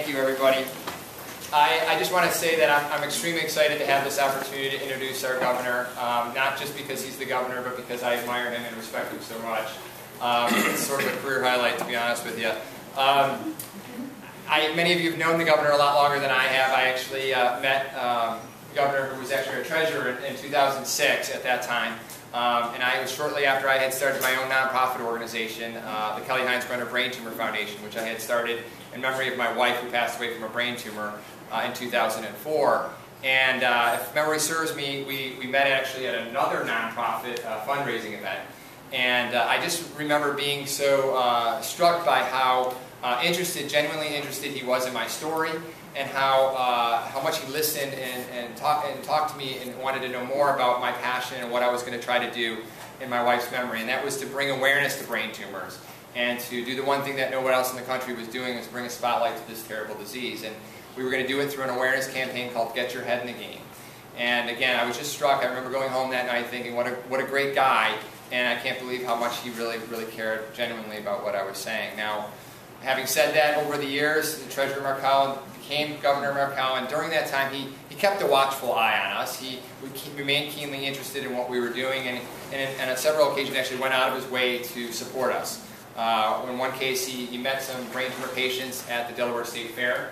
Thank you, everybody. I just want to say that I'm extremely excited to have this opportunity to introduce our governor, not just because he's the governor, but because I admire him and respect him so much. It's sort of a career highlight, to be honest with you. Many of you have known the governor a lot longer than I have. I actually met the governor, who was actually our treasurer in 2006 at that time. And I was shortly after I had started my own nonprofit organization, the Kelly Heinz Brenner Brain Tumor Foundation, which I had started in memory of my wife, who passed away from a brain tumor in 2004. And if memory serves me, we met actually at another nonprofit fundraising event. And I just remember being so struck by how genuinely interested he was in my story, and how much he listened and talked to me and wanted to know more about my passion and what I was going to try to do in my wife's memory. And that was to bring awareness to brain tumors, and to do the one thing that no one else in the country was doing, was bring a spotlight to this terrible disease. And we were going to do it through an awareness campaign called Get Your Head in the Game. And again, I was just struck. I remember going home that night thinking, what a great guy, and I can't believe how much he really cared genuinely about what I was saying. Now, having said that, over the years, the Treasurer Markell became Governor Markell, and during that time, he kept a watchful eye on us. He remained keenly interested in what we were doing, and on several occasions actually went out of his way to support us. In one case, he met some brain tumor patients at the Delaware State Fair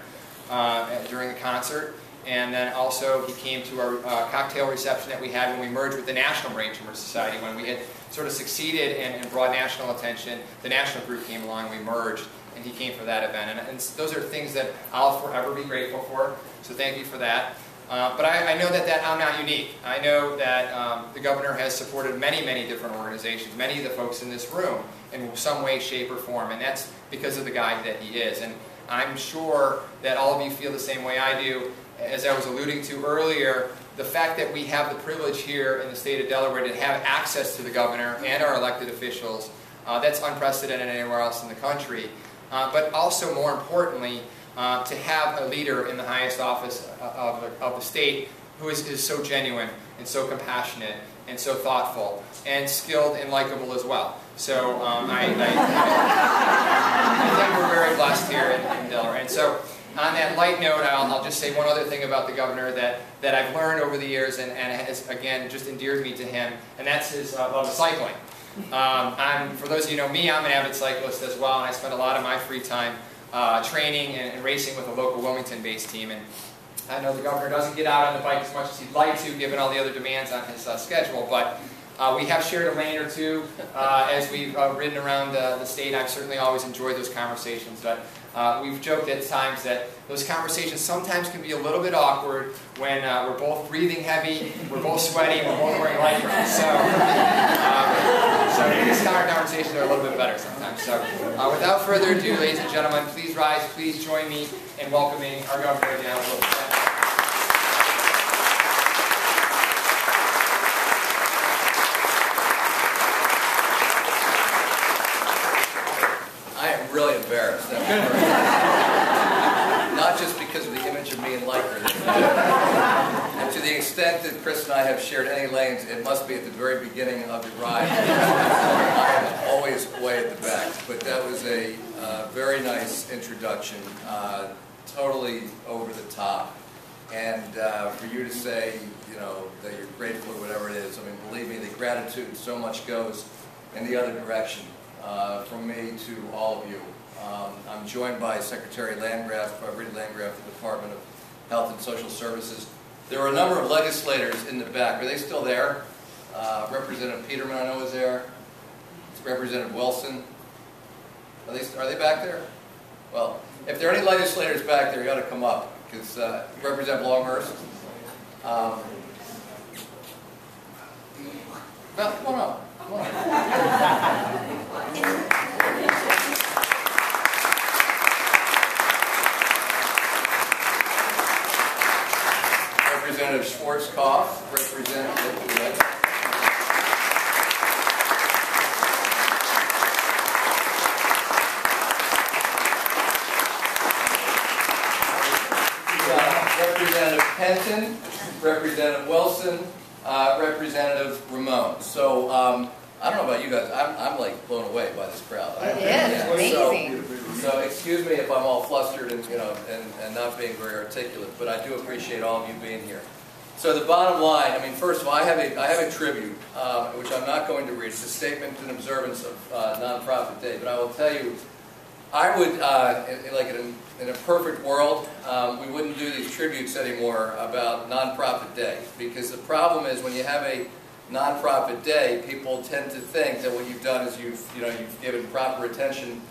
during a concert, and then also he came to our cocktail reception that we had when we merged with the National Brain Tumor Society. When we had sort of succeeded and brought national attention, the national group came along, we merged, and he came for that event. And those are things that I'll forever be grateful for, so thank you for that. But I know that I'm not unique. I know that the governor has supported many different organizations, many of the folks in this room, in some way, shape, or form, and that's because of the guy that he is. And I'm sure that all of you feel the same way I do. As I was alluding to earlier, the fact that we have the privilege here in the state of Delaware to have access to the governor and our elected officials, that's unprecedented anywhere else in the country. But also, more importantly, to have a leader in the highest office of the state who is so genuine and so compassionate and so thoughtful and skilled and likable as well. So I think we're very blessed here in Delaware. And so, on that light note, I'll just say one other thing about the governor that I've learned over the years and has, again, just endeared me to him, and that's his love of cycling. For those of you who know me, I'm an avid cyclist as well, and I spend a lot of my free time training and racing with a local Wilmington-based team. And I know the governor doesn't get out on the bike as much as he'd like to, given all the other demands on his schedule, but we have shared a lane or two as we've ridden around the state. I've certainly always enjoyed those conversations, but we've joked at times that those conversations sometimes can be a little bit awkward when we're both breathing heavy, we're both sweaty, we're both wearing life vests. So these conversations are a little bit better sometimes. So without further ado, ladies and gentlemen, please rise, please join me in welcoming our governor down. Really embarrassed. Not just because of the image of me and Lycra. And to the extent that Chris and I have shared any lanes, it must be at the very beginning of the ride. I am always way at the back. But that was a very nice introduction, totally over the top. And for you to say, that you're grateful or whatever it is, I mean, believe me, the gratitude so much goes in the other direction. From me to all of you. I'm joined by Secretary Landgraf, Rita Landgraf, the Department of Health and Social Services. There are a number of legislators in the back. Are they still there? Representative Peterman, I know, is there. Representative Wilson. Are they back there? Well, if there are any legislators back there, you ought to come up, because Representative Longhurst. Well, come on up. Come on up. Representative Schwarzkopf, Representative Representative Penton, Representative Wilson, Representative Ramon. So I don't know about you guys, I'm like blown away by this crowd. It is amazing. So So excuse me if I'm all flustered and, and not being very articulate, but I do appreciate all of you being here. So the bottom line, I mean, first of all, I have a tribute, which I'm not going to read. It's a statement in observance of Nonprofit Day, but I will tell you, I would, in a perfect world, we wouldn't do these tributes anymore about Nonprofit Day, because the problem is when you have a Nonprofit Day, people tend to think that what you've done is you've given proper attention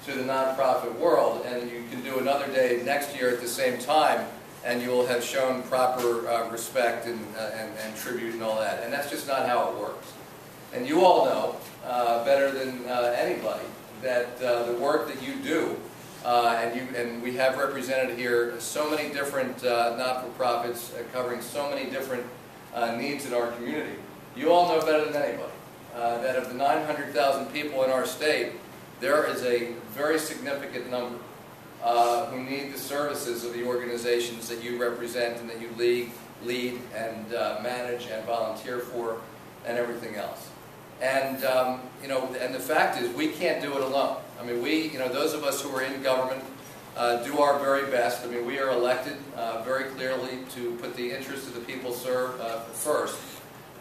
to the nonprofit world, and you can do another day next year at the same time, and you will have shown proper respect and tribute and all that. And that's just not how it works. And you all know better than anybody that the work that you do, and we have represented here so many different not-for-profits covering so many different needs in our community. You all know better than anybody that of the 900,000 people in our state, there is a very significant number who need the services of the organizations that you represent and that you lead and manage and volunteer for and everything else. And and the fact is we can't do it alone. I mean, those of us who are in government do our very best. I mean, we are elected very clearly to put the interests of the people served first,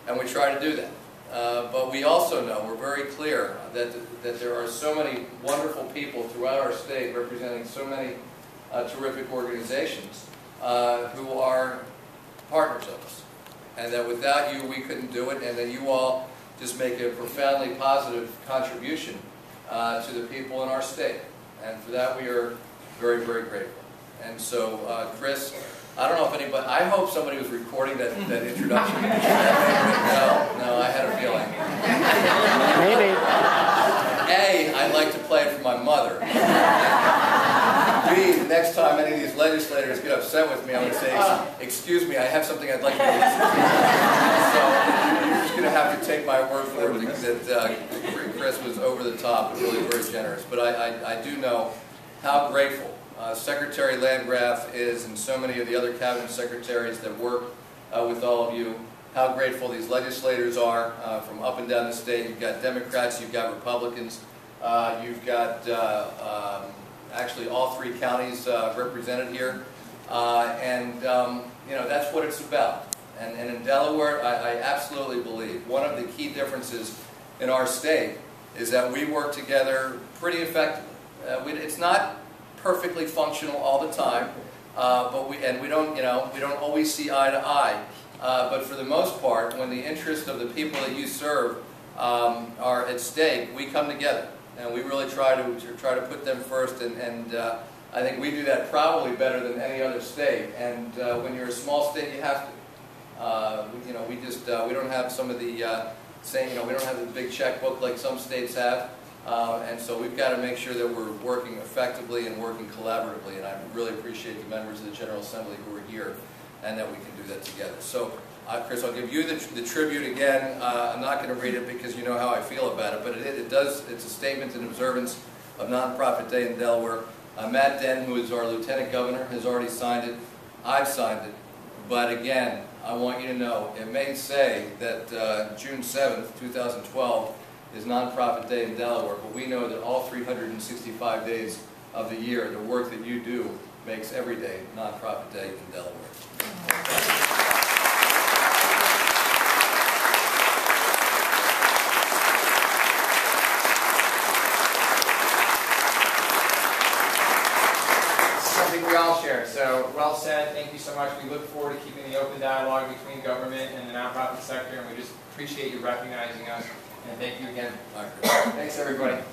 and we try to do that. But we also know, we're very clear, that there are so many wonderful people throughout our state representing so many terrific organizations who are partners of us. And that without you, we couldn't do it, and that you all just make a profoundly positive contribution to the people in our state. And for that, we are very, very grateful. And so, Chris, I don't know if anybody, I hope somebody was recording that introduction. No, I had a feeling. Maybe. A, I'd like to play it for my mother. B, the next time any of these legislators get upset with me, I'm going to say, excuse me, I have something I'd like you to listen to. So, you're just going to have to take my word for it that Chris was over the top and really very generous. But I do know how grateful Secretary Landgraf is, and so many of the other cabinet secretaries that work with all of you, how grateful these legislators are from up and down the state. You've got Democrats, you've got Republicans, you've got actually all three counties represented here, and that's what it's about. And in Delaware, I absolutely believe one of the key differences in our state is that we work together pretty effectively. It's not perfectly functional all the time, but we don't always see eye to eye. But for the most part, when the interests of the people that you serve are at stake, we come together and we really try to put them first. And I think we do that probably better than any other state. And when you're a small state, you have to. We don't have some of the we don't have the big checkbook like some states have. And so we've got to make sure that we're working effectively and working collaboratively, and I really appreciate the members of the General Assembly who are here and that we can do that together. So, Chris, I'll give you the tribute again. I'm not going to read it because you know how I feel about it, but it's a statement in observance of Nonprofit Day in Delaware. Matt Den, who is our Lieutenant Governor, has already signed it. I've signed it. But again, I want you to know, it may say that June 7th, 2012, is Nonprofit Day in Delaware, but we know that all 365 days of the year, the work that you do makes every day Nonprofit Day in Delaware. Something we all share. So, well said. Thank you so much. We look forward to keeping the open dialogue between government and the nonprofit sector, and we just appreciate you recognizing us. And thank you again. Thanks, everybody.